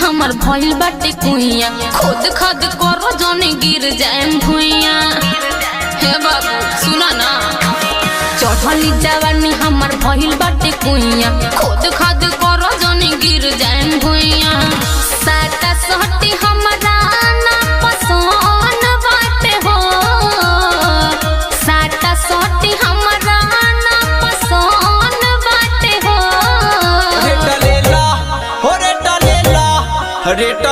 हमर भइल बाटे कुइया खुद खद करो जने गिर जाए भुइया। हे बाबू सुना ना चढ़ली जवानी हमर भइल बाटे कुइया खुद खद करो जने गिर जाए भुइया। साटा सहटी हमरा ना पसंद बाटे हो साटा सहटी हमरा ना पसंद बाटे हो। रेट